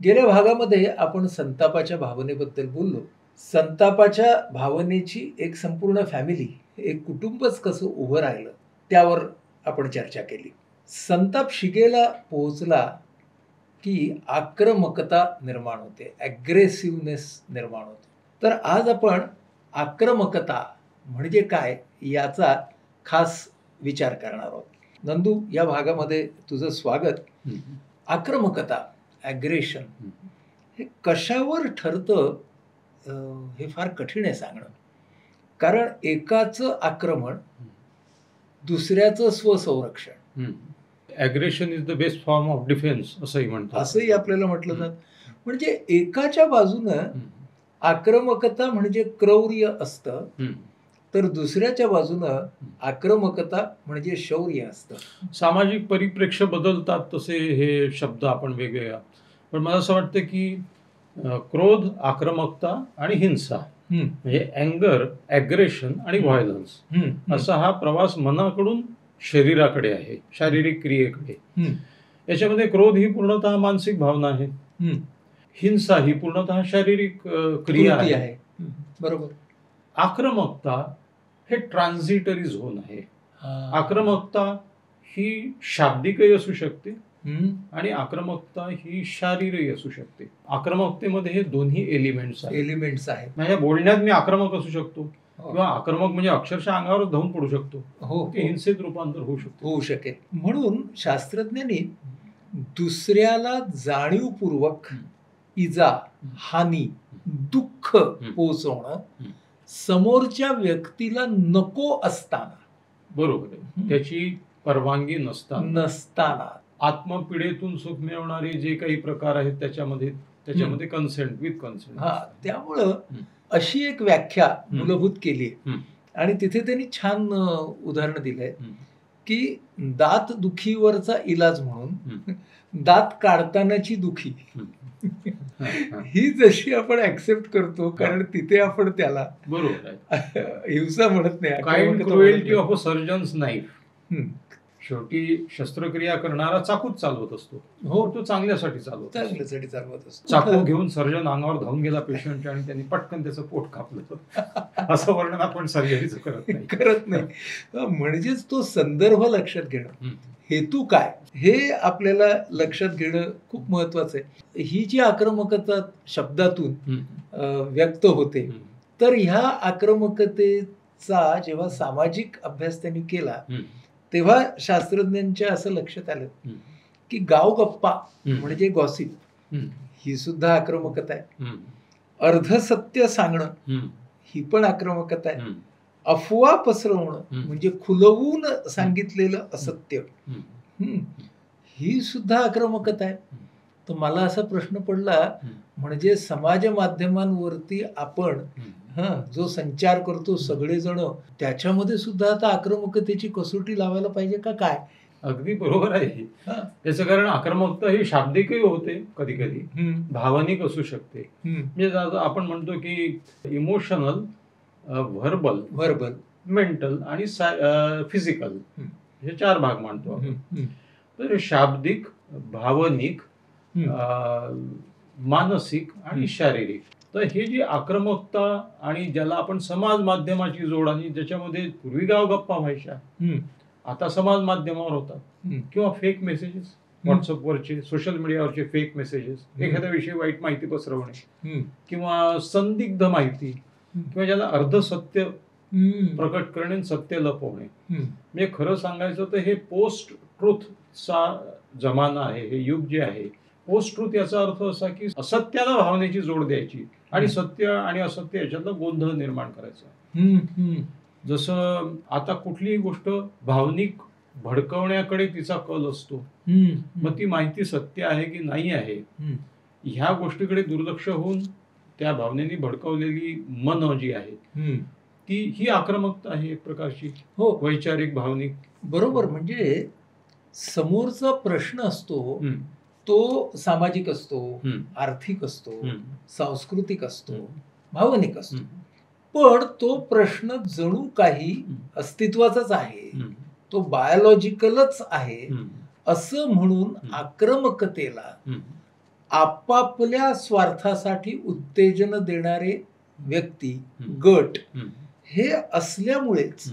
गेल्या भागामध्ये आपण संतापाच्या भावनेबद्दल बोललो. संतापाच्या भावनेची एक संपूर्ण फॅमिली, एक कुटुंबच कसं उभं राहिलं, त्यावर आपण चर्चा केली. संताप शिगेला पोहोचला, की आक्रमकता निर्माण होते, ॲग्रेसिव्हनेस निर्माण होते. तर आज आपण आक्रमकता म्हणजे काय याचा खास विचार करणार आहोत. नंदू, या भागामध्ये तुझं स्वागत. आक्रमकता, ॲग्रेशन हे कशावर ठरतं हे फार कठीण आहे सांगणं. कारण एकाचं आक्रमण, दुसऱ्याचं स्वसंरक्षण. Aggression is the best form of defence असंही म्हणतात. असंही आपल्याला म्हटलं जातं. म्हणजे एकाच्या बाजूनं आक्रमकता म्हणजे क्रौर्य असतं, तर दुसऱ्याच्या बाजूनं आक्रमकता म्हणजे शौर्य असतं. सामाजिक परिप्रेक्ष्य बदलतात तसे हे शब्द आपण वेगवेगळ्या. पण मला असं वाटतं की क्रोध, आक्रमकता आणि हिंसा म्हणजे अँगर, ॲग्रेशन आणि व्हायलन्स असा हा प्रवास मनाकडून शरीराकडे आहे, शारीरिक क्रियेकडे. याच्यामध्ये क्रोध ही पूर्णतः मानसिक भावना आहे, हिंसा ही पूर्णतः शारीरिक क्रिया आहे. बरोबर. आक्रमकता हे ट्रान्झिटरी झोन आहे. आक्रमकता ही शाब्दिकही असू शकते आणि आक्रमकता ही शारीरिक असू शकते. आक्रमकतेमध्ये हे दोन्ही एलिमेंट्स आहेत. माझ्या बोलण्यात मी आक्रमक असू शकतो किंवा आक्रमक म्हणजे अक्षरशः अंगावर धावून पडू शकतो. ते हिंसेत रूपांतर होऊ शकेल. म्हणून शास्त्रज्ञांनी दुसऱ्याला जाणीवपूर्वक इजा, हानी, दुःख पोहोचवणं समोरच्या व्यक्तीला नको असताना, बरोबर आहे, त्याची परवानगी नसताना आत्मपीडेतून सुख मिळवणारे जे काही प्रकार आहेत त्याच्यामध्ये कन्सेंट, विथ कन्सेंट. त्यामुळं अशी एक व्याख्या मूलभूत केली आणि तिथे त्यांनी छान उदाहरण दिलंय की दात दुखीवरचा इलाज म्हणून दात काढतानाची दुखी ही जशी आपण ऍक्सेप्ट करतो, कारण तिथे आपण त्याला बरोबर हिंसा म्हणत नाही, kind cruelty of a surgeons knife. शेवटी शस्त्रक्रिया करणारा चाकूच चालवत असतो. तो चांगल्यासाठी चालवत असतो. चाकू घेऊन सर्जन अंगावर धावून गेला पेशंटच्या आणि त्यांनी पटकन त्याचं पोट कापलं असं वर्णन आपण सर्जरीचं करत नाही. म्हणजेच तो संदर्भ लक्षात घेणं, हेतू काय हे आपल्याला लक्षात घेणं खूप महत्वाचं आहे. ही जी आक्रमकता शब्दातून व्यक्त होते, तर ह्या आक्रमकतेचा जेव्हा सामाजिक अभ्यास त्यांनी केला, तेव्हा शास्त्रज्ञांच्या असं लक्षात आलं की गावगप्पा म्हणजे गॉसिप ही सुद्धा आक्रमकता आहे. अर्धसत्य सांगणं ही पण आक्रमकता आहे. अफवा पसरवणं म्हणजे खुलवून सांगितलेलं असत्य ही सुद्धा आक्रमकता आहे. तर मला असा प्रश्न पडला, म्हणजे समाज माध्यमांवरती आपण जो संचार करतो सगळेजण, त्याच्यामध्ये सुद्धा आता आक्रमकतेची कसोटी लावायला पाहिजे का काय? अगदी बरोबर आहे. त्याचं कारण आक्रमकता ही शाब्दिकही होते, कधी कधी भावनिक असू शकते. म्हणजे आपण म्हणतो की इमोशनल, व्हर्बल, मेंटल आणि फिजिकल हे 4 भाग मानतो आपण. तर शाब्दिक, भावनिक, मानसिक आणि शारीरिक. तर हे जी आक्रमकता आणि ज्याला आपण समाज माध्यमाची जोड, आणि ज्याच्यामध्ये पूर्वी गावगप्पा व्हायच्या, आता समाज माध्यमावर होतात, किंवा फेक मेसेजेस व्हॉट्सअपवरचे, सोशल मीडियावरचे फेक मेसेजेस, एखाद्या विषयी वाईट माहिती पसरवणे किंवा संदिग्ध माहिती, किंवा ज्याला अर्धसत्य प्रकट करणे, सत्य लपवणे. म्हणजे खरं सांगायचं तर हे पोस्ट ट्रुथचा जमाना आहे. हे युग जे आहे पोस्ट ट्रुथ, याचा अर्थ असा की असत्याला भावनेची जोड द्यायची आणि सत्य आणि असत्य याच्यातला गोंधळ निर्माण करायचा. जसं आता कुठलीही गोष्ट भावनिक भडकवण्याकडे तिचा कल असतो, मग ती माहिती सत्य आहे की नाही आहे ह्या गोष्टीकडे दुर्लक्ष होऊन त्या भावनेनी भडकवलेली मन जी आहे ती ही आक्रमकता आहे एक प्रकारची. वैचारिक, भावनिक. बरोबर. म्हणजे समोरचा प्रश्न असतो तो सामाजिक असतो, आर्थिक असतो, सांस्कृतिक असतो, भावनिक असतो, पण तो प्रश्न जणू काही अस्तित्वाचाच आहे, तो बायोलॉजिकलच आहे असं म्हणून आक्रमकतेला आपापल्या स्वार्थासाठी उत्तेजन देणारे व्यक्ती, गट हे असल्यामुळेच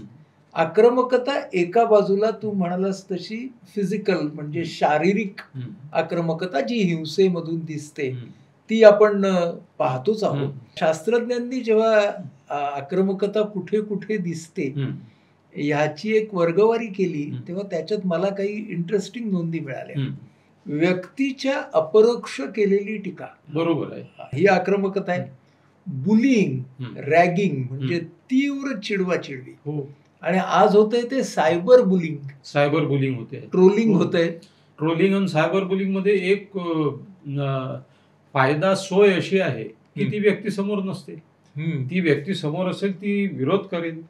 आक्रमकता एका बाजूला तू म्हणालास तशी फिजिकल म्हणजे शारीरिक आक्रमकता जी हिंसेमधून दिसते ती आपण पाहतोच आहोत. शास्त्रज्ञांनी जेव्हा आक्रमकता कुठे कुठे दिसते ह्याची एक वर्गवारी केली तेव्हा त्याच्यात मला काही इंटरेस्टिंग नोंदी मिळाल्या. व्यक्तीच्या अपरोक्ष केलेली टीका, बरोबर आहे, ही आक्रमकता आहे. बुलिंग, रॅगिंग म्हणजे तीव्र चिडवाचिडवी, आणि आज होतंय ते सायबर बुलिंग होते, ट्रोलिंग होतंय. ट्रोलिंग आणि सायबर बुलिंग मध्ये एक फायदा सोय अशी आहे की ती व्यक्ती समोर नसते. ती व्यक्ती समोर असेल ती विरोध करेल,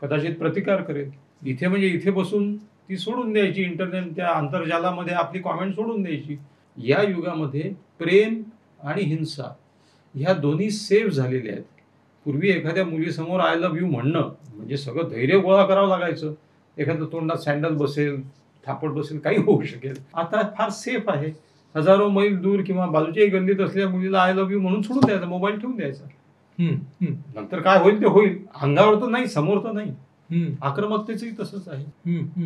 कदाचित प्रतिकार करेल. इथे म्हणजे इथे बसून ती सोडून द्यायची, इंटरनेट त्या आंतरजालामध्ये आपली कॉमेंट सोडून द्यायची. या युगामध्ये प्रेम आणि हिंसा ह्या दोन्ही सेव्ह झालेल्या आहेत. पूर्वी एखाद्या मुलीसमोर आय लव्ह यू म्हणणं म्हणजे सगळं धैर्य गोळा करावं लागायचं. एखादं तोंडात सँडल बसेल, थापट बसेल, काही होऊ शकेल. आता फार सेफ आहे. हजारो मैल दूर किंवा बाजूच्याही गल्लीत असलेल्या मुलीला आय लव्ह यू म्हणून सोडून द्यायचा, मोबाईल ठेवून द्यायचा. नंतर काय होईल ते होईल, अंगावर तर नाही, समोर तर नाही. आक्रमकतेचंही तसंच आहे.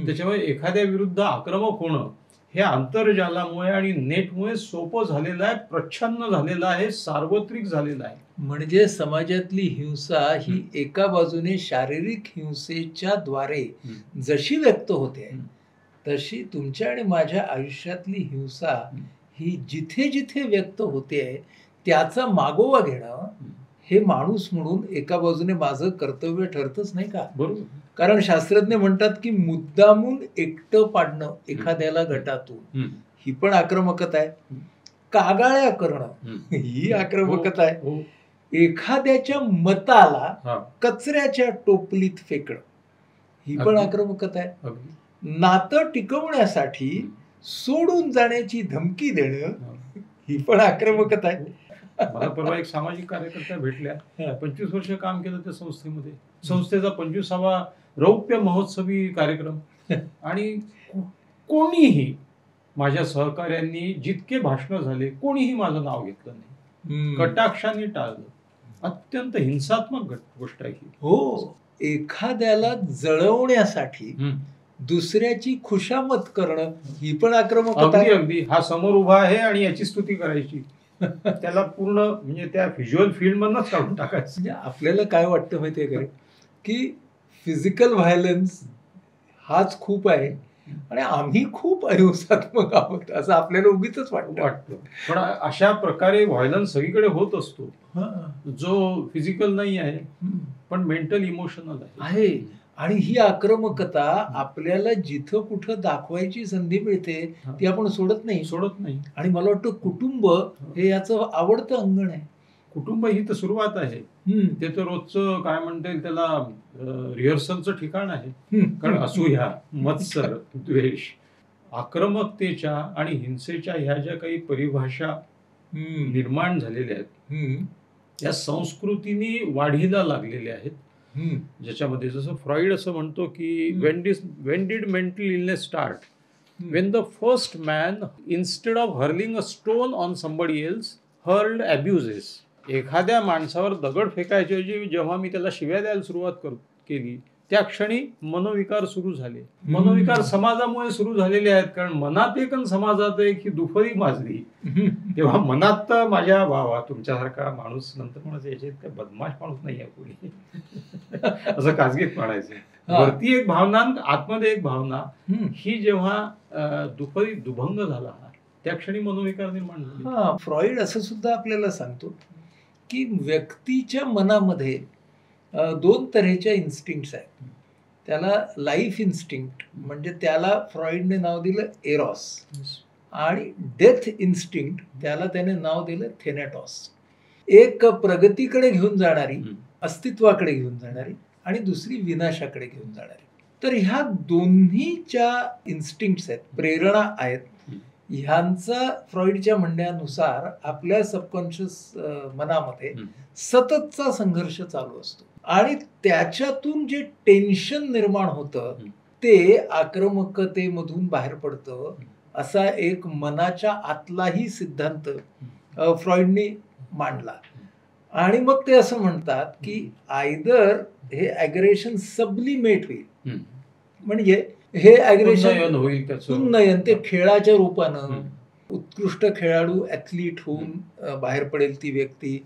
त्याच्यामुळे एखाद्या विरुद्ध आक्रमक होणं हे आंतरजालामुळे आणि नेटमुळे सोपं झालेलं आहे, प्रच्छन्न झालेलं आहे, सार्वत्रिक झालेलं आहे. म्हणजे समाजातली हिंसा ही एका बाजूने शारीरिक हिंसेच्या द्वारे जशी व्यक्त होते तशी तुमच्या आणि माझ्या आयुष्यातली हिंसा ही जिथे जिथे व्यक्त होते त्याचा मागोवा घेणं हे माणूस म्हणून एका बाजूने माझं कर्तव्य ठरतच नाही का? बरोबर. कारण शास्त्रज्ञ म्हणतात की मुद्दामून एकटं पाडणं एखाद्याला गटातून ही पण आक्रमकता आहे. कागाळ्या करणं ही आक्रमकता आहे. एखाद्याच्या मताला कचऱ्याच्या टोपलीत फेकणं ही पण आक्रमकता आहे. नातं टिकवण्यासाठी सोडून जाण्याची धमकी देणं ही पण आक्रमकता आहे. मला परवा एक सामाजिक कार्यकर्त्या भेटल्या, 25 वर्ष काम केलं त्या संस्थेमध्ये. संस्थेचा 25वा रौप्य महोत्सवी कार्यक्रम, आणि कोणीही माझ्या सहकार्यांनी जितके भाषण झाले कोणीही माझं नाव घेतलं नाही, कटाक्षाने टाळलं. अत्यंत हिंसात्मक गोष्ट आहे ही. हो, एखाद्याला जळवण्यासाठी दुसऱ्याची खुशामत करणं ही पण आक्रमकता आहे. अगदी हा समोर उभा आहे आणि याची स्तुती करायची, त्याला पूर्ण म्हणजे त्या व्हिज्युअल फील्ड मधनच काढून टाकायचं. म्हणजे आपल्याला काय वाटतं माहितीये का की फिजिकल व्हायलन्स हाच खूप आहे आणि आम्ही खूप अहिंसात्मक आहोत असं आपल्याला उगीच वाटतं. पण अशा प्रकारे व्हायलन्स सगळीकडे होत असतो, जो फिजिकल नाही आहे पण मेंटल इमोशनल आहे. आणि ही आक्रमकता आपल्याला जिथं कुठं दाखवायची संधी मिळते ती आपण सोडत नाही. आणि मला वाटतं कुटुंब हे याचं आवडतं अंगण आहे. कुटुंब ही तर सुरुवात आहे, ते तर रोजचं काय म्हणता येईल त्याला रिहर्सलचं ठिकाण आहे. कारण असूया, मत्सर, द्वेष, आक्रमकतेच्या आणि हिंसेच्या ह्या ज्या काही परिभाषा निर्माण झालेल्या आहेत त्या संस्कृतीने वाढीला लागलेल्या आहेत. ज्याच्यामध्ये जसं फ्रॉइड असं म्हणतो की when did mental illness start? When the first man, instead of hurling a stone on somebody else, hurled abuses. एखाद्या माणसावर दगड फेकायच्याऐवजी जेव्हा मी त्याला शिव्या द्यायला सुरुवात केली त्या क्षणी मनोविकार सुरू झाले. मनोविकार समाजामुळे सुरू झालेले आहेत, कारण मनात एक आणि समाजात एक ही दुफरी माजली. तेव्हा मनात तर माझ्या भावा तुमच्यासारखा माणूस नंतर म्हणायचं याच्यात काय बदमाश माणूस नाही आहे कोणी असं खाजगीत म्हणायचं. वरती एक भावना, आतमध्ये एक भावना, ही जेव्हा दुफरी दुभंग झाला त्या क्षणी मनोविकार निर्माण झाले. फ्रॉइड असं सुद्धा आपल्याला सांगतो की व्यक्तीच्या मनामध्ये 2 तऱ्हेच्या इन्स्टिंक्ट्स आहेत. त्याला लाईफ इन्स्टिंक्ट म्हणजे त्याला फ्रॉइडने नाव दिलं एरॉस, आणि डेथ इन्स्टिंक्ट त्याला त्याने नाव दिलं थेनेटॉस. एक प्रगतीकडे घेऊन जाणारी, अस्तित्वाकडे घेऊन जाणारी, आणि दुसरी विनाशाकडे घेऊन जाणारी. तर ह्या दोन्हीच्या इन्स्टिंक्ट्स आहेत, प्रेरणा आहेत. ह्यांचा फ्रॉइडच्या म्हणण्यानुसार आपल्या सबकॉन्शियस मनामध्ये सततचा संघर्ष चालू असतो आणि त्याच्यातून जे टेन्शन निर्माण होतं ते आक्रमकतेमधून बाहेर पडतं असा एक मनाच्या आतलाही सिद्धांत फ्रॉइडनी मांडला. आणि मग ते असं म्हणतात की आयदर हे ॲग्रेशन सब्लिमेट होईल, म्हणजे हे ॲग्रेशन होईल, उन्नयन ते खेळाच्या रूपानं उत्कृष्ट खेळाडू ॲथलीट होऊन बाहेर पडेल ती व्यक्ती,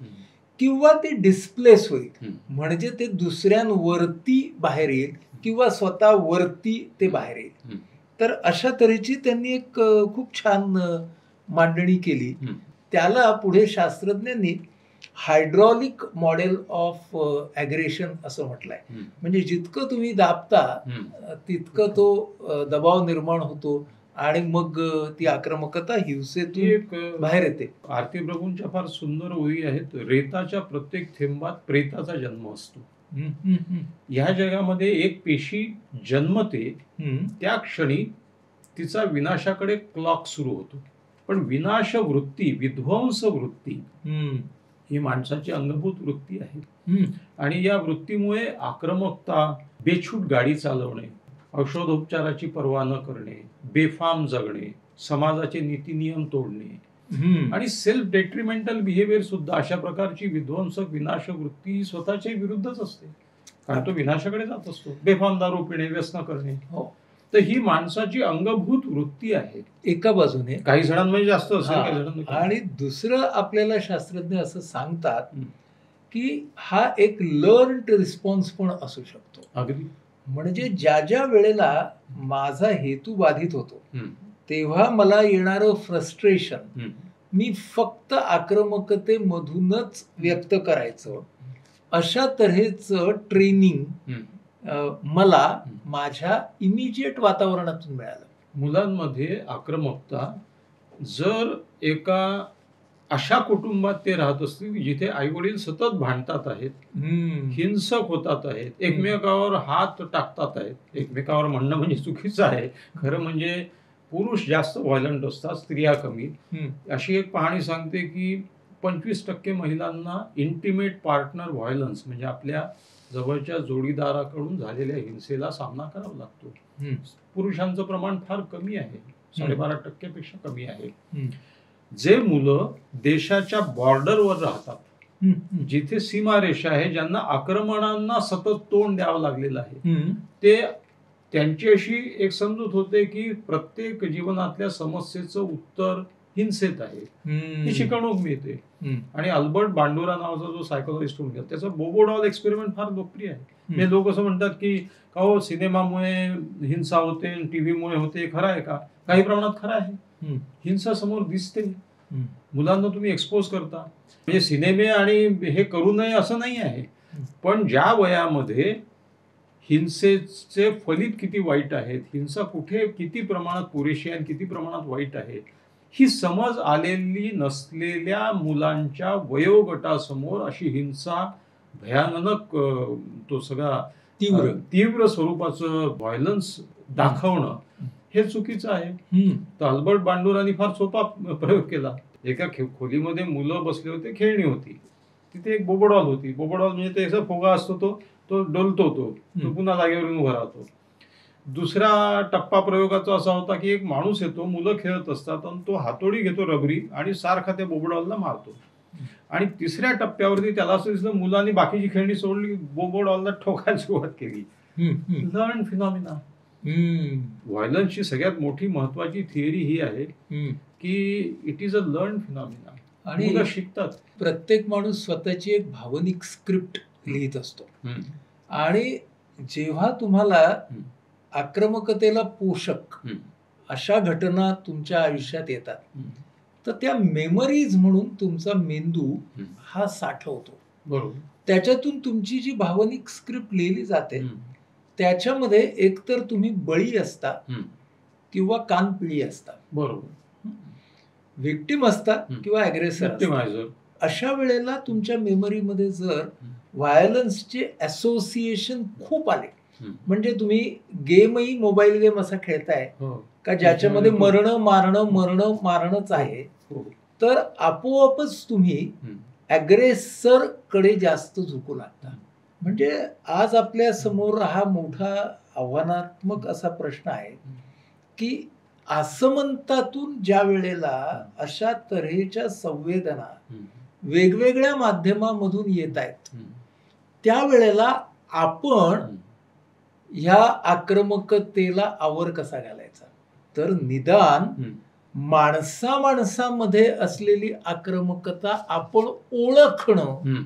किंवा ते डिस्प्लेस होईल, म्हणजे ते दुसऱ्यांवरती बाहेर येईल किंवा स्वतःवरती ते बाहेर येईल. तर अशा तऱ्हेची त्यांनी एक खूप छान मांडणी केली. त्याला पुढे शास्त्रज्ञांनी हायड्रॉलिक मॉडेल ऑफ ॲग्रेशन असं म्हटलंय. म्हणजे जितकं तुम्ही दाबता तितकं तो दबाव निर्माण होतो आणि मग ती आक्रमकता हिंसेतून बाहेर येते. आरती प्रभूंच्या फार सुंदर ओळी आहेत. रेताच्या प्रत्येक थेंबात प्रेताचा जन्म असतो. ह्या जगामध्ये एक पेशी जन्मते त्या क्षणी तिचा विनाशाकडे क्लॉक सुरू होतो. पण विनाश वृत्ती, विध्वंस वृत्ती ही माणसाची अंगभूत वृत्ती आहे. आणि या वृत्तीमुळे आक्रमकता, बेछूट गाडी चालवणे, औषधोपचाराची पर्वा न करणे, बेफाम जगणे, समाजाचे नीतिनियम तोडणे आणि सेल्फ डेट्रिमेंटल बिहेवियर सुद्धा, अशा प्रकारची विध्वंसक विनाश वृत्ती स्वतःच्या विरुद्धच असते. कारण तो विनाशाकडे जात असतो. बेफाम दारू पिणे, व्यसन करणे. तर ही माणसाची अंगभूत वृत्ती आहे एका बाजूने. काही जणांमध्ये जास्त असेल, काही जणांमध्ये. आणि दुसरं आपल्याला शास्त्रज्ञ असं सांगतात की हा एक लर्न्ड रिस्पॉन्स पण असू शकतो. अगदी. म्हणजे ज्या ज्या वेळेला माझा हेतू बाधित होतो तेव्हा मला येणारं फ्रस्ट्रेशन मी फक्त आक्रमकतेमधूनच व्यक्त करायचं, अशा तऱ्हेचं ट्रेनिंग मला माझ्या इमिजिएट वातावरणातून मिळालं. मुलांमध्ये आक्रमकता जर एका अशा कुटुंबात ते राहत असतील जिथे आई वडील सतत भांडतात आहेत, हिंसक होतात आहेत, एकमेकावर हात टाकतात आहेत, एकमेकावर म्हणणं म्हणजे चुकीचं आहे, खरं म्हणजे पुरुष जास्त व्हायलंट असतात, स्त्रिया कमी. अशी एक पाहणी सांगते की 25% महिलांना इंटिमेट पार्टनर व्हायलन्स म्हणजे आपल्या जवळच्या जोडीदाराकडून झालेल्या हिंसेला सामना करावा लागतो. पुरुषांचं प्रमाण फार कमी आहे, 12.5% पेक्षा कमी आहे. जे मुलं देशाच्या बॉर्डरवर राहतात, जिथे सीमारेषा आहे, ज्यांना आक्रमणांना सतत तोंड द्यावं लागलेलं आहे, ते त्यांची अशी एक समजूत होते की प्रत्येक जीवनातल्या समस्येचं उत्तर हिंसेत आहे, ही शिकवणूक मिळते. आणि अल्बर्ट बांडुरा नावाचा जो सायकोलॉजिस्ट होऊन गेला, त्याचा बोबोडॉल एक्सपेरिमेंट फार लोकप्रिय आहे. म्हणजे लोक असं म्हणतात की का हो सिनेमामुळे हिंसा होते, टीव्हीमुळे होते, खरं आहे का? काही प्रमाणात खरं आहे. हिंसा समोर दिसते, मुलांना तुम्ही एक्सपोज करता. म्हणजे सिनेमे आणि हे करू नये असं नाही आहे, पण ज्या वयामध्ये हिंसेचे फलित किती वाईट आहेत, हिंसा कुठे किती प्रमाणात पुरेशी आहे, किती प्रमाणात वाईट आहे, ही समज आलेली नसलेल्या मुलांच्या वयोगटासमोर अशी हिंसा भयानक, तो सगळा तीव्र स्वरूपाचं व्हायलन्स दाखवणं हे चुकीचं आहे. तर अल्बर्ट बांडुरांनी फार सोपा प्रयोग केला. एका खोलीमध्ये मुलं बसले होते, खेळणी होती, तिथे एक बोबोडॉल होती. बोबोडॉल म्हणजे ते असा फुगा असतो, तो डोलतो, तो पुन्हा जागेवरून उभा राहतो. दुसरा टप्पा प्रयोगाचा असा होता की एक माणूस येतो, मुलं खेळत असतात आणि तो हातोडी घेतो रबरी आणि सारखा त्या बोबोडॉलला मारतो. आणि तिसऱ्या टप्प्यावरती त्याला असं दिसलं मुलांनी बाकीची खेळणी सोडली, बोबोडॉलला ठोकायला सुरुवात केली. Learn phenomena. व्हायलन्सची सगळ्यात मोठी महत्वाची थिअरी ही आहे की it is a learn phenomena. आणि मुलं शिकतात. प्रत्येक माणूस स्वतःची एक भावनिक स्क्रिप्ट लिहित असतो, आणि जेव्हा तुम्हाला आक्रमकतेला पोषक अशा घटना तुमच्या आयुष्यात येतात, तर त्या मेमरीज म्हणून तुमचा मेंदू हा साठवतो. बरोबर. त्याच्यातून तुमची जी भावनिक स्क्रिप्ट लिहिली जाते त्याच्यामध्ये एकतर तुम्ही बळी असता किंवा कानपिळी असता. बरोबर. विक्टिम असता किंवा ॲग्रेसर. अशा वेळेला तुमच्या मेमरीमध्ये जर व्हायलन्सचे असोसिएशन खूप आले, म्हणजे तुम्ही गेमही मोबाईल गेम असा खेळताय का ज्याच्यामध्ये मरणं मारणंच आहे, तर आपोआपच तुम्ही ॲग्रेसर कडे जास्त झुकू लागता. म्हणजे आज आपल्या समोर हा मोठा आव्हानात्मक असा प्रश्न आहे की आसमंतातून ज्या वेळेला अशा तऱ्हेच्या संवेदना वेगवेगळ्या माध्यमामधून येत आहेत, त्यावेळेला आपण ह्या आक्रमकतेला आवर कसा घालायचा? तर निदान माणसामध्ये असलेली आक्रमकता आपण ओळखणं,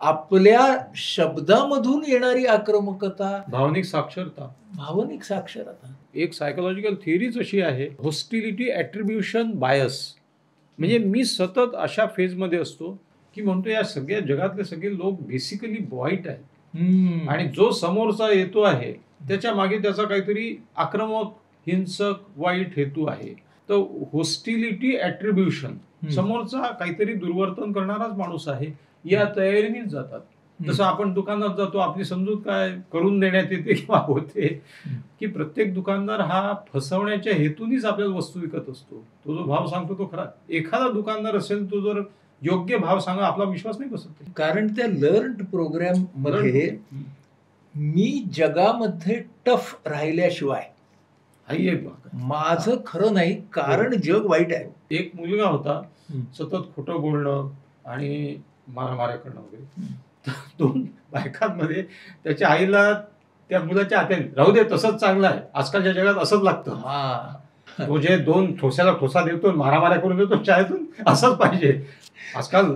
आपल्या शब्दामधून येणारी आक्रमकता, भावनिक साक्षरता. एक सायकोलॉजिकल थिअरीच अशी आहे, होस्टिलिटी ॲट्रिब्युशन बायस. म्हणजे मी सतत अशा फेजमध्ये असतो की म्हणतो या सगळ्या जगातले सगळे लोक बेसिकली वाईट आहेत आणि जो समोरचा येतो आहे त्याच्या मागे त्याचा काहीतरी आक्रमक, हिंसक, वाईट हेतू आहे. तर होस्टिलिटी ॲट्रिब्युशन, समोरचा काहीतरी दुर्वर्तन करणाराच माणूस आहे या तयारीनेच जातात. तसं आपण दुकानात जातो, आपली समजूत काय करून देण्यात येते किंवा होते की प्रत्येक दुकानदार हा फसवण्याच्या हेतूनेच आपल्याला वस्तू विकत असतो. तो जो भाव सांगतो तो खरा. एखादा दुकानदार असेल तो जर योग्य भाव सांगा, आपला विश्वास नाही बसत. कारण त्या लर्न्ड प्रोग्राम मध्ये मी जगामध्ये टफ राहिल्याशिवाय माझं खरं नाही, कारण जग वाईट आहे. एक मुलगा होता, सतत खोटं बोलणं आणि मारामाऱ्या करणं वगैरे. दोन बायकांमध्ये त्याच्या आईला त्या मुलाच्या हाताने राहू दे, तसंच चांगलं आहे, आजकालच्या जगात असंच लागतं. तो जे दोन ठोस्याला ठोसा देतो, मारामाऱ्या करून देतो शाळेतून, असंच पाहिजे आजकाल.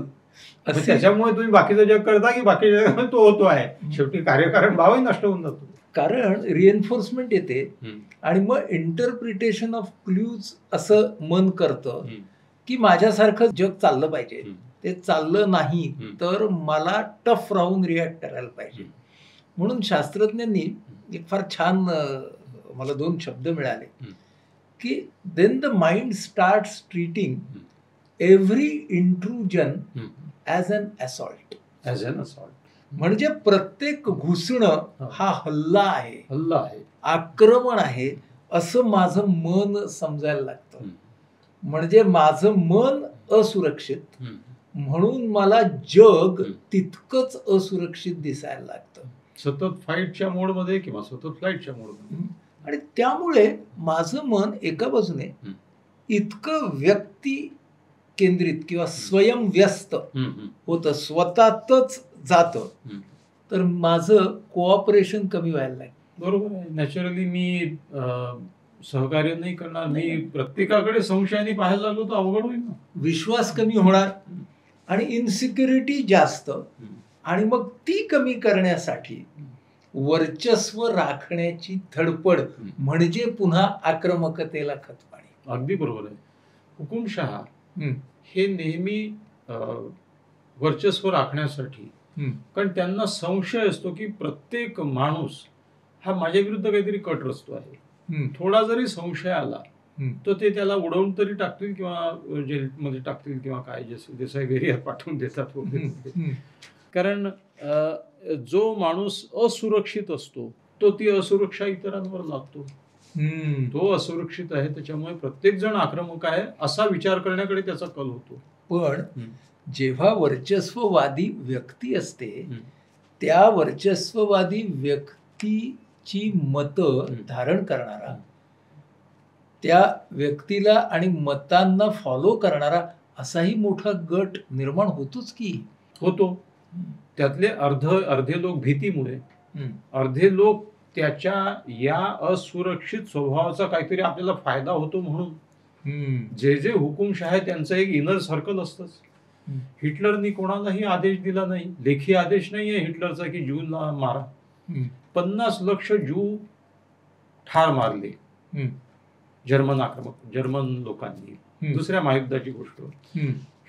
त्याच्यामुळे तुम्ही बाकीचं जग करता की बाकीच्या जगामध्ये तो होतो आहे. शेवटी कार्यकारण भावही नष्ट होऊन जातो. कारण रिएन्फोर्समेंट येते आणि मग इंटरप्रिटेशन ऑफ क्ल्यूज असं मन करतं की माझ्यासारखं जग चाललं पाहिजे. ते चाललं नाही तर मला टफ राहून रिॲक्ट करायला पाहिजे. म्हणून शास्त्रज्ञांनी एक फार छान मला 2 शब्द मिळाले की then the mind starts treating every intrusion as an assault. म्हणजे प्रत्येक घुसणं हा हल्ला आहे, आक्रमण आहे असं माझं मन समजायला लागतं. म्हणजे माझं मन असुरक्षित, म्हणून मला जग तितकंच असुरक्षित दिसायला लागतं. सतत फाईटच्या मोडमध्ये किंवा सतत फ्लाईटच्या मोडमध्ये. आणि त्यामुळे माझं मन एका बाजूने इतकं व्यक्ती केंद्रित किंवा स्वयंव्यस्त होतं, स्वतःतच जातं, तर माझं कोऑपरेशन कमी व्हायला लागतं. बरोबर आहे. नॅचरली मी सहकार्य नाही करणार, मी प्रत्येकाकडे संशयाने पाहायला लागलो तर अवघड होईल ना. विश्वास कमी होणार आणि इन्सिक्युरिटी जास्त. आणि मग ती कमी करण्यासाठी वर्चस्व राखण्याची धडपड म्हणजे पुन्हा आक्रमकतेला खतपाणी. अगदी बरोबर आहे. हुकुमशहा हे नेहमी वर्चस्व राखण्यासाठी, कारण त्यांना संशय असतो की प्रत्येक माणूस हा माझ्या विरुद्ध काहीतरी कट रचतो आहे. थोडा जरी संशय आला तर ते त्याला उडवून तरी टाकतील किंवा जेलमध्ये टाकतील किंवा काय जसं वेरियर पाठवून देतात वगैरे. कारण जो माणूस असुरक्षित असतो तो ती असुरक्षा इतरांवर लादतो. तो असुरक्षित आहे त्याच्यामुळे प्रत्येक जण आक्रमक आहे असा विचार करण्याकडे त्याचा कल होतो. पण जेव्हा वर्चस्ववादी व्यक्ती असते त्या वर्चस्ववादी व्यक्तीची मतं धारण करणारा, त्या व्यक्तीला आणि मतांना फॉलो करणारा असाही मोठा गट निर्माण होतोच की होतो. त्यातले अर्धे लोक भीतीमुळे, अर्धे लोक त्याच्या या असुरक्षित स्वभावाचा काहीतरी आपल्याला फायदा होतो म्हणून. जे हुकुमशाह आहे त्यांचं एक इनर सर्कल असतंच. हिटलरनी कोणालाही आदेश दिला नाही, लेखी आदेश नाहीये हिटलरचा की ज्यूंना मारा. 50 लाख ज्यू ठार मारले जर्मन लोकांनी. दुसऱ्या महायुद्धाची गोष्ट.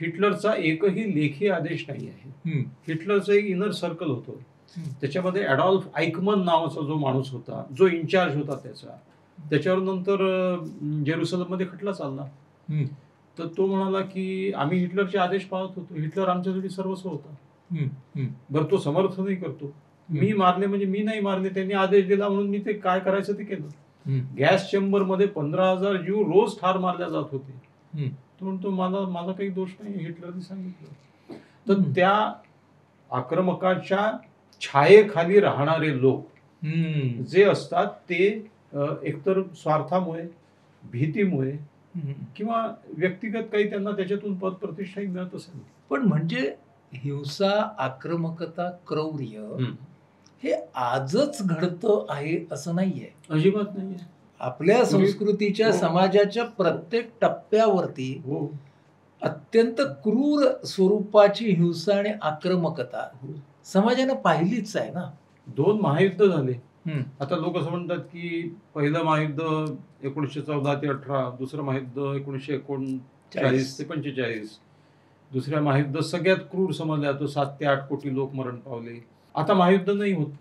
हिटलरचा एकही लेखी आदेश नाही आहे. हिटलरचं एक इनर सर्कल होतं. त्याच्यामध्ये ॲडॉल्फ आयकमन नावाचा जो माणूस होता, जो इन्चार्ज होता त्याच्यावर नंतर जेरुसलममध्ये खटला चालला. तर तो म्हणाला की आम्ही हिटलरचे आदेश पाळत होतो, हिटलर आमच्यासाठी सर्वस्व होता. बरं, तो समर्थनही करतो. मी मारले म्हणजे मी नाही मारले, त्यांनी आदेश दिला म्हणून मी ते काय करायचं ते केलं. गॅस चेंबर मध्ये 15,000 जीव रोज ठार मारल्या जात होते. तो म्हणतो माझा काही दोष नाही, हिटलरने सांगितलं. तर त्या आक्रमकाच्या छायेखाली राहणारे लोक जे असतात ते एकतर स्वार्थामुळे भीतीमुळे किंवा व्यक्तिगत काही त्यांना त्याच्यातून पद प्रतिष्ठाही मिळत असेल. पण म्हणजे हिंसा, आक्रमकता, क्रौर्य हे आजच घडतं आहे असं नाहीये, अजिबात नाहीये. आपल्या संस्कृतीच्या समाजाच्या प्रत्येक टप्प्यावरती अत्यंत क्रूर स्वरूपाची हिंसा आणि आक्रमकता समाजाने पाहिलीच आहे ना. 2 महायुद्ध झाले. आता लोक असं म्हणतात की पहिलं महायुद्ध 1914 ते 18, दुसरं महायुद्ध 1939 ते 45, दुसऱ्या महायुद्ध सगळ्यात क्रूर समजलं जातं, 7 ते 8 कोटी लोक मरण पावले. आता महायुद्ध नाही होत,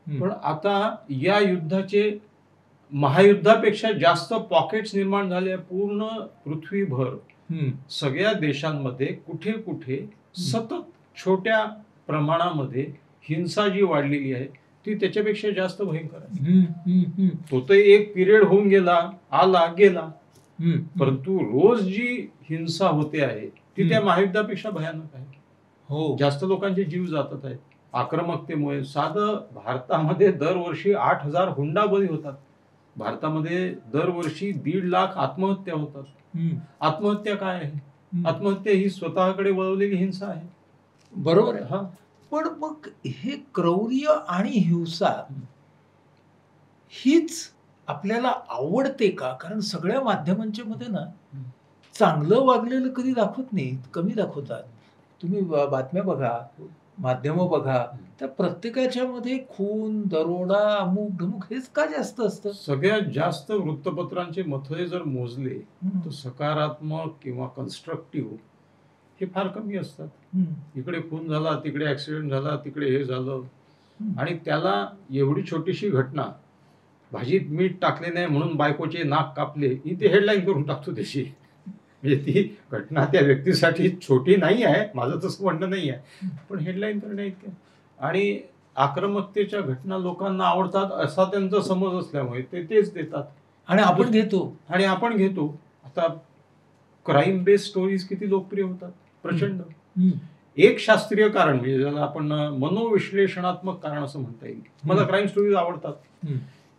पण आता या युद्धाचे महायुद्धापेक्षा जास्त पॉकेट्स निर्माण झाले पूर्ण पृथ्वीभर. सगळ्या देशांमध्ये कुठे कुठे सतत छोट्या प्रमाणामध्ये हिंसा जी वाढलेली आहे ती त्याच्यापेक्षा जास्त भयंकर आहे. तो तर एक पिरियड होऊन गेला, आला गेला, परंतु रोज जी हिंसा होते आहे ती त्या महायुद्धापेक्षा भयानक आहे. हो, जास्त लोकांचे जीव जातात आहेत आक्रमकतेमुळे. साधं भारतामध्ये दरवर्षी 8,000 हुंडा बळी होतात. भारतामध्ये दरवर्षी 1.5 लाख आत्महत्या होतात. आत्महत्या काय आहे? आत्महत्या ही स्वतःकडे वळवलेली हिंसा आहे. बरोबर आहे. हा, पण मग हे क्रौर्य आणि हिंसा हीच आपल्याला आवडते का? कारण सगळ्या माध्यमांच्या मध्ये ना चांगलं वागलेलं कधी दाखवत नाहीत, कमी दाखवतात. तुम्ही बातम्या बघा, माध्यम बघा, त्या प्रत्येकाच्या मध्ये खून, दरोडा, अमुक ढमुक हेच का जास्त असतं? सगळ्यात जास्त वृत्तपत्रांचे मथळे जर मोजले तर सकारात्मक किंवा कन्स्ट्रक्टिव्ह हे फार कमी असतात. इकडे खून झाला, तिकडे ऍक्सिडेंट झाला, तिकडे हे झालं, आणि त्याला एवढी छोटीशी घटना, भाजीत मीठ टाकले नाही म्हणून बायकोचे नाक कापले, ही ते हेडलाईन करून टाकतो त्याची. म्हणजे ती घटना त्या व्यक्तीसाठी छोटी नाही आहे, माझं तसं म्हणणं नाही आहे, पण हेडलाईन करण्या इतकं. आणि आक्रमकतेच्या घटना लोकांना आवडतात असा त्यांचा समज असल्यामुळे ते तेच देतात आणि आपण घेतो. आता क्राईम बेस्ड स्टोरीज किती लोकप्रिय होतात, प्रचंड. एक शास्त्रीय कारण म्हणजे ज्याला आपण मनोविश्लेषणात्मक कारण असं म्हणता येईल, मला क्राईम स्टोरीज आवडतात.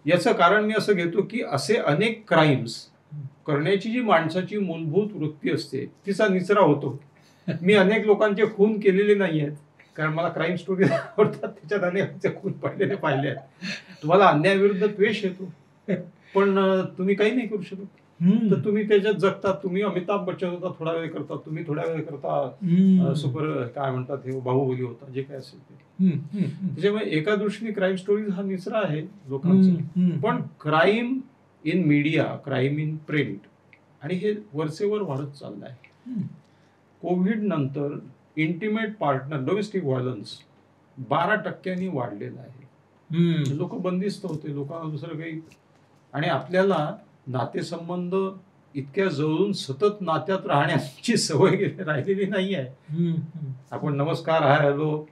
याचं कारण मी असं घेतो की असे अनेक क्राईम्स करण्याची जी माणसाची मूलभूत वृत्ती असते तिचा निचरा होतो. मी अनेक लोकांचे खून केलेले नाही आहेत, कारण मला क्राईम स्टोरीज आवडतात, त्याच्यात अनेकांचे खून पडलेले पाहिले आहेत. तुम्हाला अन्यायाविरुद्ध द्वेष येतो, पण तुम्ही काही नाही करू शकत, तर तुम्ही त्याच्यात जगतात. तुम्ही अमिताभ बच्चन होता, थोडा वेळ करता, तुम्ही थोड्या वेळ करता सुपर काय म्हणतात हे बाहुबली होता, जे काय असेल ते. त्याच्यामुळे एका दृष्टीने क्राईम स्टोरीज हा निचरा आहे लोकांचा. पण crime in media, crime in print, आणि हे वरचेवर वाढत चाललं आहे. कोविड नंतर इंटिमेट पार्टनर डोमेस्टिक व्हायलन्स 12% वाढलेलं आहे. लोक बंदिस्त होते, लोकांना दुसरं काही, आणि आपल्याला नातेसंबंध इतक्या जवळून सतत नात्यात राहण्याची सवय राहिलेली नाही आहे. आपण नमस्कार, हाय, हॅलो,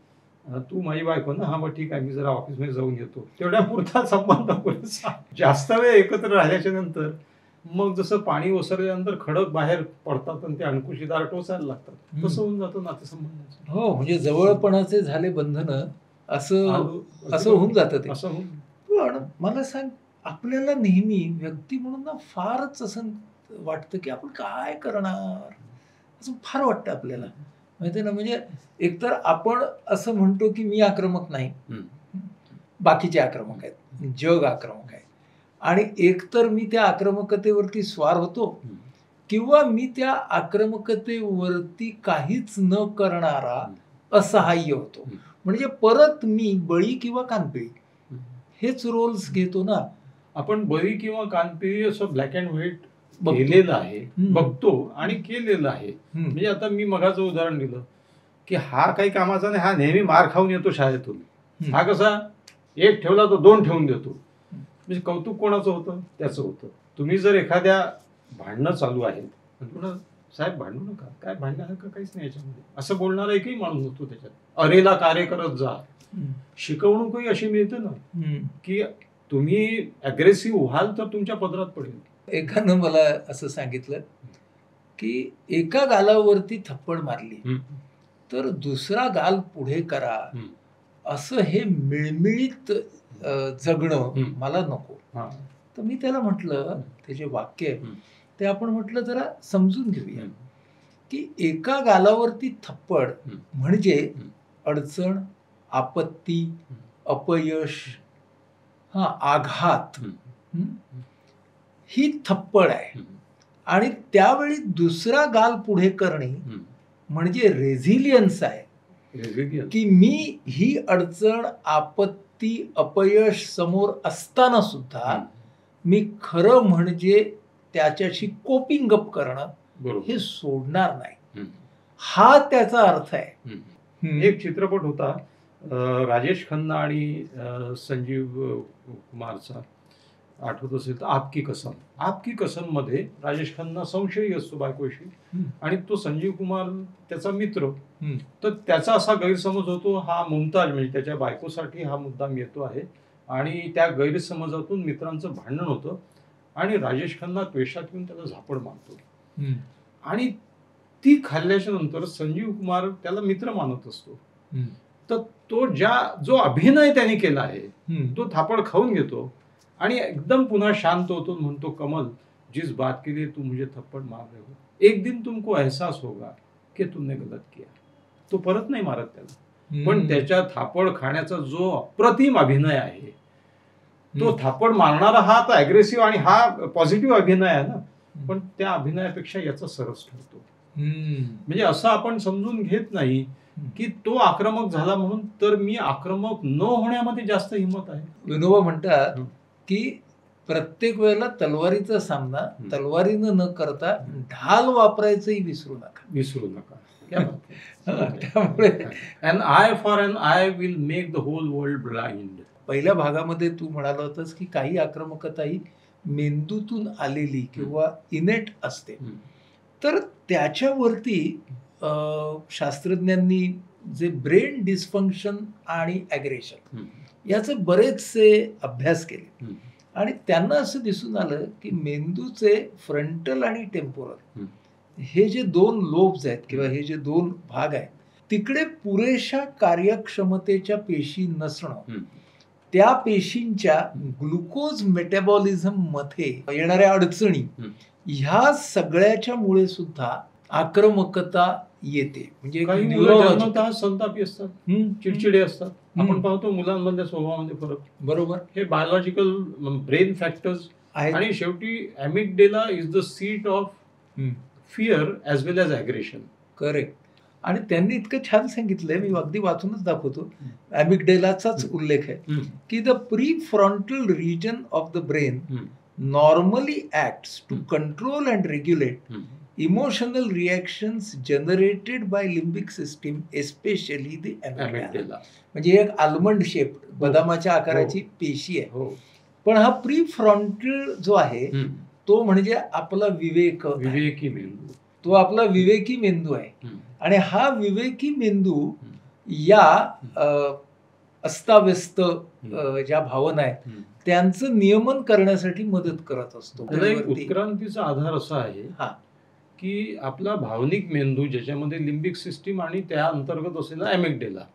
तू माझी बायको ना, हा मग ठीक आहे, मी जरा ऑफिसमध्ये जाऊन येतो, तेवढ्या पुरता संबंध पुरेसा. जास्त वेळ एकत्र राहिल्याच्या नंतर मग जसं पाणी ओसरल्यानंतर खडक बाहेर पडतात आणि ते अंकुशीदार टोचायला लागतात, तसं होऊन जातं नातेसंबंधाचं. हो, म्हणजे जवळपणाचे झाले बंधन असं होऊन जातं ते. असं पण मला सांग, आपल्याला नेहमी व्यक्ती म्हणून ना फारच असं वाटतं की आपण काय करणार, असं फार वाटतं आपल्याला, माहिती ना. म्हणजे एकतर आपण असं म्हणतो की मी आक्रमक नाही, बाकीचे आक्रमक आहेत, जग आक्रमक आहे, आणि एकतर मी त्या आक्रमकतेवरती स्वार होतो किंवा मी त्या आक्रमकतेवरती काहीच न करणारा असहाय्य होतो. म्हणजे परत मी बळी किंवा कानपिळी हेच रोल्स घेतो ना. आपण बळी किंवा कानपिळी असं ब्लॅक अँड व्हाईट केलेलं आहे, बघतो आणि केलेलं आहे. म्हणजे आता मी मगाचं उदाहरण दिलं की हा काही कामाचा नाही, हा नेहमी मार खाऊन येतो शाळेतून, हा कसा एक ठेवला तो 2 ठेवून देतो. म्हणजे कौतुक कोणाचं होतं? त्याचं होतं. तुम्ही जर एखाद्या भांडणं चालू आहेत, साहेब भांडू नका, काय भांडण्यासारखं काहीच नाही याच्यामध्ये, असं बोलणारा एकही माणूस नसतो त्याच्यात. अरेला कार्य करत जा. शिकवणूकही अशी मिळते ना की तुम्ही अग्रेसिव्ह व्हाल तर तुमच्या पदरात पडेल. एकानं मला असं सांगितलं की एका गालावरती थप्पड मारली तर दुसरा गाल पुढे करा, असं हे मिळमिळीत जगणं मला नको. तर मी त्याला म्हटलं, ते जे वाक्य आहे ते आपण म्हटलं जरा समजून घेऊया, की एका गालावरती थप्पड म्हणजे अडचण, आपत्ती, अपयश, आघात, ही थप्पड आहे. आणि त्यावेळी दुसरा गाल पुढे करणे म्हणजे रेझिलियन्स आहे, की मी ही अडचण, आपत्ती, अपयश समोर असताना सुद्धा मी खरं म्हणजे त्याच्याशी कोपिंग अप करणं हे सोडणार नाही. हा त्याचा अर्थ आहे. एक चित्रपट होता राजेश खन्ना आणि संजीव कुमारचा, आठवत असेल तर आपकी कसम. आपकी कसम मध्ये राजेश खन्ना संशयी असतो बायकोशी आणि तो संजीव कुमार त्याचा मित्र. तर त्याचा असा गैरसमज होतो, हा मुमताज म्हणजे त्याच्या बायकोसाठी हा मुद्दाम येतो आहे आणि त्या गैरसमजातून मित्रांचं भांडण होतं आणि राजेश खन्ना त्वेषात येऊन त्याला झापड मारतो आणि ती खाल्ल्याच्या नंतर संजीव कुमार त्याला मित्र मानत असतो. तर तो जो अभिनय त्याने केला आहे तो थापड खाऊन घेतो आणि एकदम पुन्हा शांत होतो, म्हणतो, कमल जिस बात के लिए तुम मुझे थप्पड़ मार रहे हो, एक दिन तुमको एहसास होगा कि तुमने गलत किया. तो परत नाही मारत त्याला, पण त्याच्या थापड खाण्याचा जो अप्रतिम अभिनय आहे, तो थापड मारणारा हा आता अग्रेसिव्ह आणि हा पॉझिटिव्ह अभिनय आहे ना, पण त्या अभिनयापेक्षा याचा सरस ठरतो. म्हणजे असं आपण समजून घेत नाही की तो आक्रमक झाला म्हणून तर मी आक्रमक न होण्यामध्ये जास्त हिंमत आहे. विनोबा म्हणतात की प्रत्येक वेळेला तलवारीचा सामना तलवारीनं न करता ढाल वापरायचंही विसरू नका. त्यामुळे an eye for an eye will make the whole world blind. पहिल्या भागामध्ये तू म्हणाला होतास की काही आक्रमकता ही मेंदूतून आलेली किंवा इनेट असते, तर त्याच्यावरती शास्त्रज्ञांनी जे ब्रेन डिस्फंक्शन आणि ॲग्रेशन याचे बरेचसे अभ्यास केले आणि त्यांना असं दिसून आलं की मेंदूचे फ्रंटल आणि टेम्पोरल हे जे दोन लोब्स आहेत किंवा हे जे दोन भाग आहेत, तिकडे पुरेशा कार्यक्षमतेच्या पेशी नसणं, त्या पेशींच्या ग्लुकोज मेटाबॉलिझम मध्ये येणाऱ्या अडचणी, ह्या सगळ्याच्या मुळे सुद्धा आक्रमकता येते. म्हणजे जन्मतः संतापी असतात, चिडचिडे असतात. आपण पाहतो मुलांमधल्या स्वभावामध्ये फरक. बरोबर, हे बायोलॉजिकल ब्रेन फॅक्टर्स आहेत. आणि शेवटी amygdala is the seat of fear as well as aggression. Correct. आणि त्यांनी इतकं छान सांगितलंय, मी अगदी वाचूनच दाखवतो. ॲमिगडेलाचाच उल्लेख आहे की the prefrontal region of the brain normally acts to control and regulate emotional reactions generated by limbic system, especially the amygdala. म्हणजे एक आल्मंड शेप, बदामाच्या आकाराची पेशी आहे. पण हा प्री फ्रंटल जो आहे तो म्हणजे आपला विवेकी मेंदू, तो आपला विवेकी मेंदू आहे. आणि हा विवेकी मेंदू या अस्ताव्यस्त ज्या भावना आहेत त्यांचं नियमन करण्यासाठी मदत करत असतो. एक उत्क्रांतीचा आधार असा आहे की आपला भावनिक मेंदू, ज्याच्यामध्ये लिंबिक सिस्टीम आणि त्या अंतर्गत असलेला ॲमिगडेला,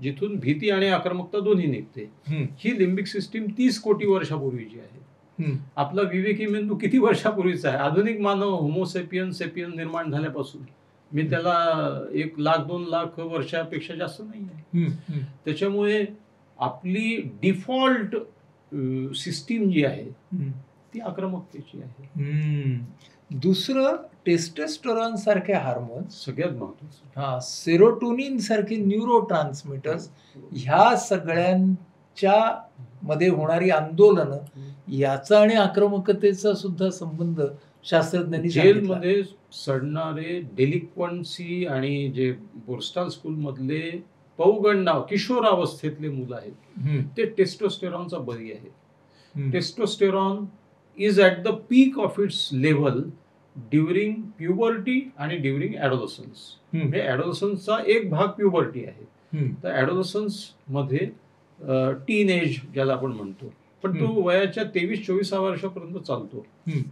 जिथून भीती आणि आक्रमकता दोन्ही निघते, ही लिंबिक सिस्टीम 30 कोटी वर्षापूर्वीची आहे. आपला विवेकी मेंदू किती वर्षापूर्वीचा आहे? आधुनिक मानव होमोसेपियन निर्माण झाल्यापासून मी त्याला 1 लाख 2 लाख वर्षापेक्षा जास्त नाही आहे. त्याच्यामुळे आपली डिफॉल्ट सिस्टीम जी आहे ती आक्रमकतेची आहे. दुसरं टेस्टोस्टेरॉन सारखे हार्मोन्स, सगळ्यात महत्वाचं सेरोटोनिन सारखे न्यूरो ट्रान्समिटर्स, ह्या सगळ्यांच्या मध्ये होणारी आंदोलनं, याचा आणि आक्रमकतेचा सुद्धा संबंध शास्त्रज्ञांनी जेलमध्ये सडणारे डेलिक्वन्सी आणि जे बोर्स्टाल स्कूल मधले पौगंड किशोरावस्थेतले मुलं आहेत ते टेस्टोस्टेरॉनचा बळी आहे. Testosterone is at the peak of its level during puberty आणि ड्युरिंग ॲडोलसन्स. म्हणजे ॲडोलसन्सचा एक भाग प्युबर्टी आहे. तर ॲडोलसन्स मध्ये टीन एज ज्याला आपण म्हणतो, पण तो वयाच्या 23-24 वर्षापर्यंत चालतो.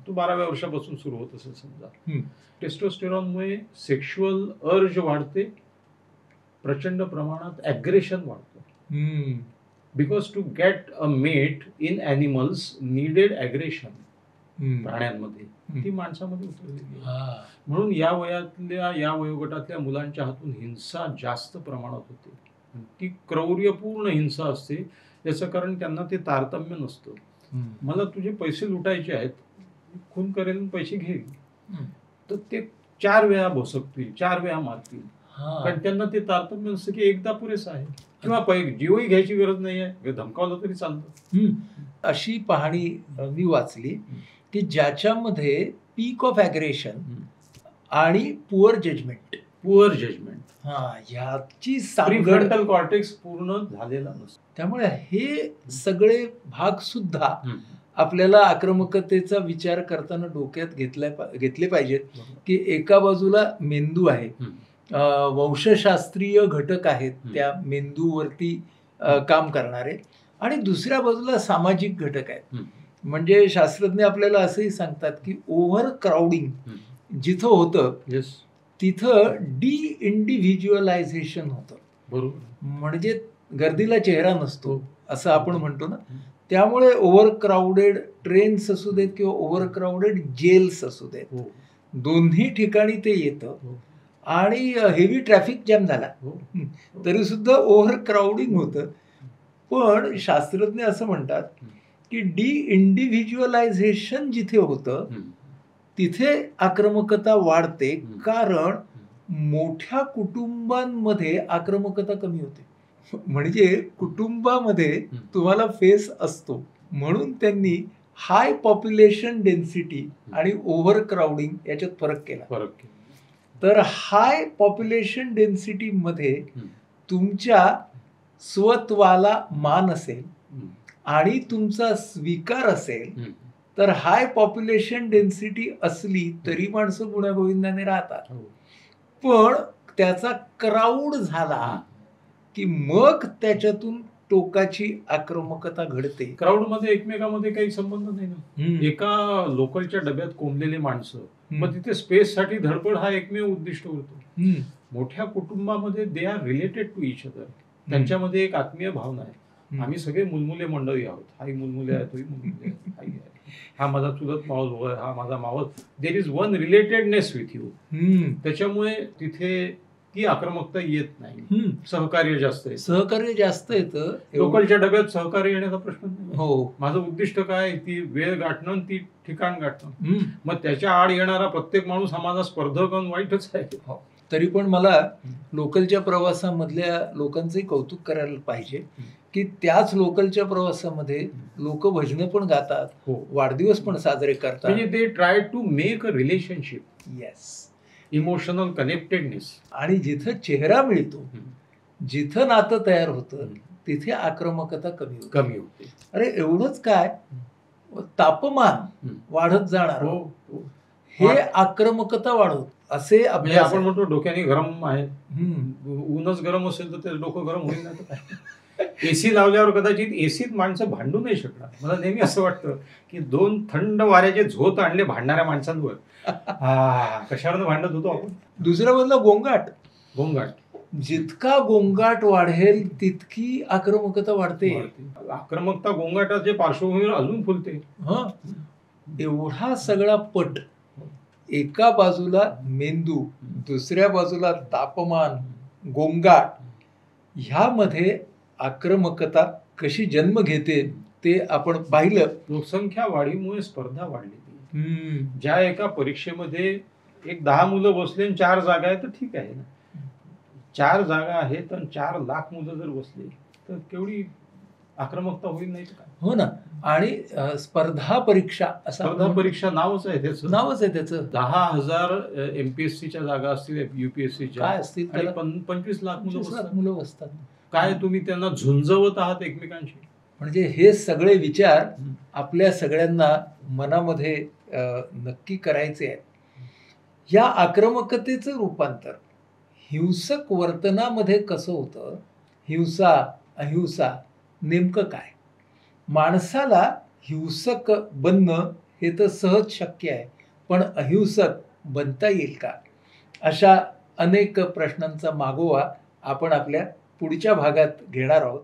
तो 12व्या वर्षापासून सुरू होत असेल समजा. टेस्टोस्टेरॉनमुळे सेक्शुअल अर्ज वाढते, प्रचंड प्रमाणात ॲग्रेशन वाढतं. Because to get a mate in animals needed aggression प्राण्यांमध्ये, ती माणसामध्ये उतरलेली आहे. म्हणून या वयातल्या या वयोगटातल्या मुलांच्या हातून हिंसा जास्त प्रमाणात होते. ती क्रौर्यपूर्ण हिंसा असते. याचं कारण त्यांना ते तारतम्य नसतं. मला तुझे पैसे लुटायचे आहेत, खून करेल आणि पैसे घेईल, तर ते 4 वेळा भोसकतील, 4 वेळा मारतील. कारण त्यांना ते तारतम्य नसतं की एकदा पुरेसं आहे, किंवा जीवही घ्यायची गरज नाही आहे, धमकावलं तरी चालतं. अशी पाहणी मी वाचली की ज्याच्यामध्ये पीक ऑफ ॲग्रेशन आणि पुअर जजमेंट ह्याची प्रीफ्रंटल कॉर्टेक्स पूर्ण झालेला नसतो. त्यामुळे हे सगळे भाग सुद्धा आपल्याला आक्रमकतेचा विचार करताना डोक्यात घेतले पाहिजेत की एका बाजूला मेंदू आहे, वंशशास्त्रीय घटक आहेत त्या मेंदूवरती काम करणारे, आणि दुसऱ्या बाजूला सामाजिक घटक आहेत. म्हणजे शास्त्रज्ञ आपल्याला असंही सांगतात की ओव्हर क्राउडिंग जिथं होतं तिथं डी इंडिव्हिज्युअलायझेशन होतं. बरोबर. म्हणजे गर्दीला चेहरा नसतो असं आपण म्हणतो ना. त्यामुळे ओव्हर क्राउडेड ट्रेन्स असू देत किंवा ओव्हर क्राउडेड जेल्स असू देत, दोन्ही ठिकाणी ते येतं. आणि हेवी ट्रॅफिक जॅम झाला तरी सुद्धा ओव्हर क्राउडिंग होतं. पण शास्त्रज्ञ असं म्हणतात की डी इंडिव्हिज्युअलायझेशन जिथे होतं तिथे आक्रमकता वाढते, कारण मोठ्या कुटुंबांमध्ये आक्रमकता कमी होते. म्हणजे कुटुंबामध्ये तुम्हाला फेस असतो, म्हणून त्यांनी हाय पॉप्युलेशन डेन्सिटी आणि ओव्हर क्राउडिंग याच्यात फरक केला. तर हाय पॉप्युलेशन डेन्सिटी मध्ये तुमच्या स्वत्वाला मान असेल आणि तुमचा स्वीकार असेल तर हाय पॉप्युलेशन डेन्सिटी असली तरी माणसं गुण्यागोविंदाने राहतात. पण त्याचा क्राऊड झाला की मग त्याच्यातून टोकाची आक्रमकता घडते. क्राऊड मध्ये एकमेकांमध्ये काही संबंध नाही ना. एका लोकलच्या डब्यात कोंबलेली माणसं, मग तिथे स्पेस साठी धडपड हा एकमेव उद्दिष्ट होतो. मोठ्या कुटुंबामध्ये they are related to each other. त्यांच्यामध्ये एक आत्मीय भावना आहे. आम्ही सगळे मुलमुले मंडळी आहोत. हाही मुलमुले आहे, तोही मुलमुले आहे, हा माझा चुलत मावस, हा माझा मावस. There is one relatedness with you. त्याच्यामुळे तिथे ती आक्रमकता येत नाही. सहकार्य जास्त येतं. लोकलच्या डब्यात सहकार्य येण्याचा प्रश्न नाही. हो, माझं उद्दिष्ट काय, ती वेळ गाठणं, ती ठिकाण गाठणं. मग त्याच्या आड येणारा प्रत्येक माणूस हा माझा स्पर्धक आणि वाईटच आहे. तरी पण मला लोकलच्या प्रवासामधल्या लोकांचंही कौतुक करायला पाहिजे की त्याच लोकलच्या प्रवासामध्ये लोक भजनं पण गातात, वाढदिवस पण साजरे करतात. म्हणजे they try to make a relationship. Yes, emotional connectedness. आणि जिथं चेहरा मिळतो, जिथं नातं तयार होतं, तिथे आक्रमकता कमी होते. अरे एवढंच काय, तापमान वाढत जाणार हे आक्रमकता वाढवत. असे आपण म्हणतो डोक्याने गरम आहे, ऊनच गरम असेल तर ते डोकं गरम होईल ना. तर काय, एसी लावल्यावर कदाचित एसीत माणसं भांडू नाही शकणार. मला नेहमी असं वाटतं की 2 थंड वाऱ्याचे झोत आणले भांडणाऱ्या माणसांवर, कशावर भांडत होतो आपण. दुसऱ्या बाजूला गोंगाट. जितका गोंगाट वाढेल तितकी आक्रमकता वाढते. आक्रमकता गोंगाटाच्या पार्श्वभूमीवर अजून फुलते. एवढा सगळा पट, एका बाजूला मेंदू, दुसऱ्या बाजूला तापमान, गोंगाट, ह्यामध्ये आक्रमकता कशी जन्म घेते ते आपण पाहिलं. लोकसंख्या वाढीमुळे स्पर्धा वाढली. ज्या एका परीक्षेमध्ये 10 मुलं बसले आणि 4 जागा आहेत तर ठीक आहे ना. 4 जागा आहेत आणि 4 लाख मुलं जर बसले तर केवढी आक्रमकता होईल नाही का. हो ना. आणि स्पर्धा परीक्षा नावच आहे त्याचं. 10,000 MPSCच्या जागा असतील, UPSCच्या काय असतील, 25 लाख मुलं बसतात. काय तुम्ही त्यांना झुंजवत आहात एकमेकांशी. म्हणजे हे सगळे विचार आपल्या सगळ्यांना मनामध्ये नक्की करायचे आहेत. या आक्रमकतेचं रूपांतर हिंसक वर्तनामध्ये कसं होतं, हिंसा अहिंसा नेमकं काय, माणसाला हिंसक बनणं हे तर सहज शक्य आहे, पण अहिंसक बनता येईल का, अशा अनेक प्रश्नांचा मागोवा आपण आपल्या पुढच्या भागात घेणार आहोत.